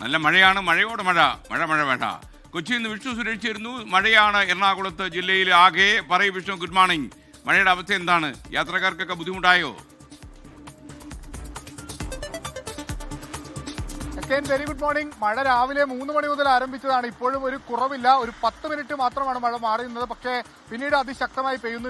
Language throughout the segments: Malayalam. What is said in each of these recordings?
നല്ല മഴയാണ്, മഴയോട് മഴ, മഴ മഴ വേണ്ട. കൊച്ചിയിൽ നിന്ന് വിഷ്ണു സുരേഷ് ചേരുന്നു. മഴയാണ് എറണാകുളത്ത് ജില്ലയിൽ ആകെ. പറയൂ വിഷ്ണു, ഗുഡ് മോർണിംഗ്. മഴയുടെ അവസ്ഥ എന്താണ്? യാത്രക്കാർക്കൊക്കെ ബുദ്ധിമുട്ടായോ? Very good morning. മഴ രാവിലെ 3 മണി മുതൽ ആരംഭിച്ചതാണ്. ഇപ്പോഴും ഒരു കുറവില്ല. ഒരു 10 മിനിറ്റ് മാത്രമാണ് മഴ മാറിയുന്നത്. പക്ഷേ പിന്നീട് അതിശക്തമായി പെയ്യുന്നു.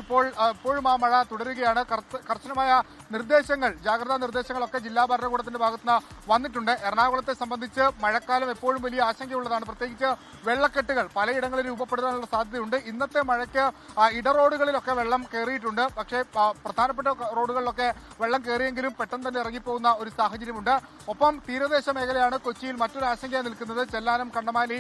ഇപ്പോഴും ആ മഴ തുടരുകയാണ്. കർശനമായ നിർദ്ദേശങ്ങൾ, ജാഗ്രതാ നിർദ്ദേശങ്ങളൊക്കെ ജില്ലാ ഭരണകൂടത്തിന്റെ ഭാഗത്തുനിന്ന് വന്നിട്ടുണ്ട്. എറണാകുളത്തെ സംബന്ധിച്ച് മഴക്കാലം എപ്പോഴും വലിയ ആശങ്കയുള്ളതാണ്. പ്രത്യേകിച്ച് വെള്ളക്കെട്ടുകൾ പലയിടങ്ങളിൽ രൂപപ്പെടുത്താനുള്ള സാധ്യതയുണ്ട്. ഇന്നത്തെ മഴയ്ക്ക് ഇടറോഡുകളിലൊക്കെ വെള്ളം കയറിയിട്ടുണ്ട്. പക്ഷേ പ്രധാനപ്പെട്ട റോഡുകളിലൊക്കെ വെള്ളം കയറിയെങ്കിലും പെട്ടെന്ന് തന്നെ ഇറങ്ങിപ്പോകുന്ന ഒരു സാഹചര്യമുണ്ട്. ഒപ്പം തീരദേശ മേഖലയാണ് കൊച്ചിയിൽ മറ്റൊരു ആശങ്കയായി നിൽക്കുന്നത്. ചെല്ലാനം, കണ്ടമാലി,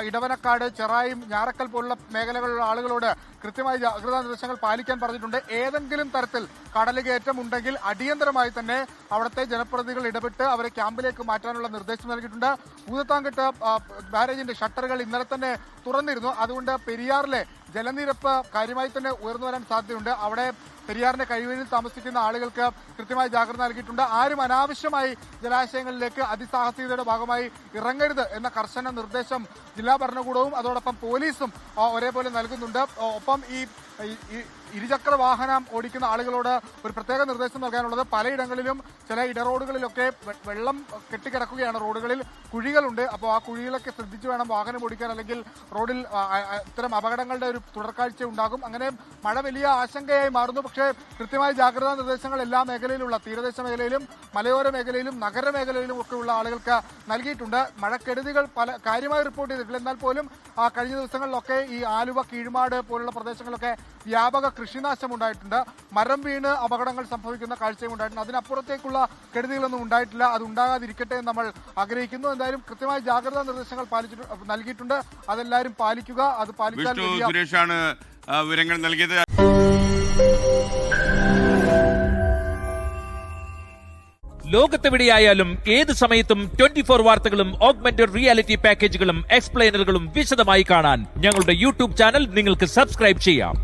ഇടവനക്കാട്, ചെറായും, ഞാറക്കൽ പോലുള്ള മേഖലകളിലുള്ള ആളുകളോട് കൃത്യമായി ജാഗ്രതാ നിർദ്ദേശങ്ങൾ പാലിക്കാൻ പറഞ്ഞിട്ടുണ്ട്. ഏതെങ്കിലും തരത്തിൽ കടലുകയറ്റം ഉണ്ടെങ്കിൽ അടിയന്തരമായി തന്നെ അവിടുത്തെ ജനപ്രതിനിധികൾ ഇടപെട്ട് അവരെ ക്യാമ്പിലേക്ക് മാറ്റാനുള്ള നിർദ്ദേശം നൽകിയിട്ടുണ്ട്. ഭൂതത്താൻകെട്ട് ബാരേജിന്റെ ഷട്ടറുകൾ ഇന്നലെ തന്നെ തുറന്നിരുന്നു. അതുകൊണ്ട് പെരിയാറിലെ ജലനിരപ്പ് കാര്യമായി തന്നെ ഉയർന്നു വരാൻ സാധ്യതയുണ്ട്. അവിടെ പെരിയാറിന്റെ കൈവഴിയിൽ താമസിക്കുന്ന ആളുകൾക്ക് കൃത്യമായി ജാഗ്രത നൽകിയിട്ടുണ്ട്. ആരും അനാവശ്യമായി ജലാശയങ്ങളിലേക്ക് അതിസാഹസികതയുടെ ഭാഗമായി ഇറങ്ങരുത് എന്ന കർശന നിർദ്ദേശം ജില്ലാ ഭരണകൂടവും അതോടൊപ്പം പോലീസും ഒരേപോലെ നൽകുന്നുണ്ട്. ഒപ്പം ഈ ഇരുചക്ര വാഹനം ഓടിക്കുന്ന ആളുകളോട് ഒരു പ്രത്യേക നിർദ്ദേശം നൽകാനുള്ളത്, പലയിടങ്ങളിലും ചില ഇടറോഡുകളിലൊക്കെ വെള്ളം കെട്ടിക്കിടക്കുകയാണ്. റോഡുകളിൽ കുഴികളുണ്ട്. അപ്പോൾ ആ കുഴികളൊക്കെ ശ്രദ്ധിച്ചു വേണം വാഹനം ഓടിക്കാൻ, അല്ലെങ്കിൽ റോഡിൽ ഇത്തരം അപകടങ്ങളുടെ ഒരു തുടർക്കാഴ്ച ഉണ്ടാകും. അങ്ങനെ മഴ വലിയ ആശങ്കയായി മാറുന്നു. പക്ഷേ കൃത്യമായ ജാഗ്രതാ നിർദ്ദേശങ്ങൾ എല്ലാ മേഖലയിലുള്ള തീരദേശ മേഖലയിലും മലയോര മേഖലയിലും നഗരമേഖലയിലും ഒക്കെ ഉള്ള ആളുകൾക്ക് നൽകിയിട്ടുണ്ട്. മഴക്കെടുതികൾ കാര്യമായി റിപ്പോർട്ട് ചെയ്തിട്ടില്ല. എന്നാൽ പോലും കഴിഞ്ഞ ദിവസങ്ങളിലൊക്കെ ഈ ആലുവ, കീഴ്മാട് പോലുള്ള പ്രദേശങ്ങളിലൊക്കെ വ്യാപക കൃഷിനാശം ഉണ്ടായിട്ടുണ്ട്. മരം വീണ് അപകടങ്ങൾ സംഭവിക്കുന്ന കാഴ്ചയും ഉണ്ടായിട്ടുണ്ട്. അതിനപ്പുറത്തേക്കുള്ള കെടുതികളൊന്നും ഉണ്ടായിട്ടില്ല. അത് ഉണ്ടാകാതിരിക്കട്ടെ എന്ന് നമ്മൾ ആഗ്രഹിക്കുന്നു. എന്തായാലും കൃത്യമായ ജാഗ്രതാ നിർദ്ദേശങ്ങൾ നൽകിയിട്ടുണ്ട്. അതെല്ലാവരും പാലിക്കുക. അത് പാലിച്ചാൽ സുരേഷാണ് വിവരങ്ങൾ നൽകിയത്. ലോകത്തെവിടെയായാലും ഏത് സമയത്തും 24 വാർത്തകളും ഓഗ്മെന്റഡ് റിയാലിറ്റി പാക്കേജുകളും എക്സ്പ്ലെയിനറുകളും വിശദമായി കാണാൻ ഞങ്ങളുടെ യൂട്യൂബ് ചാനൽ നിങ്ങൾക്ക് സബ്സ്ക്രൈബ് ചെയ്യാം.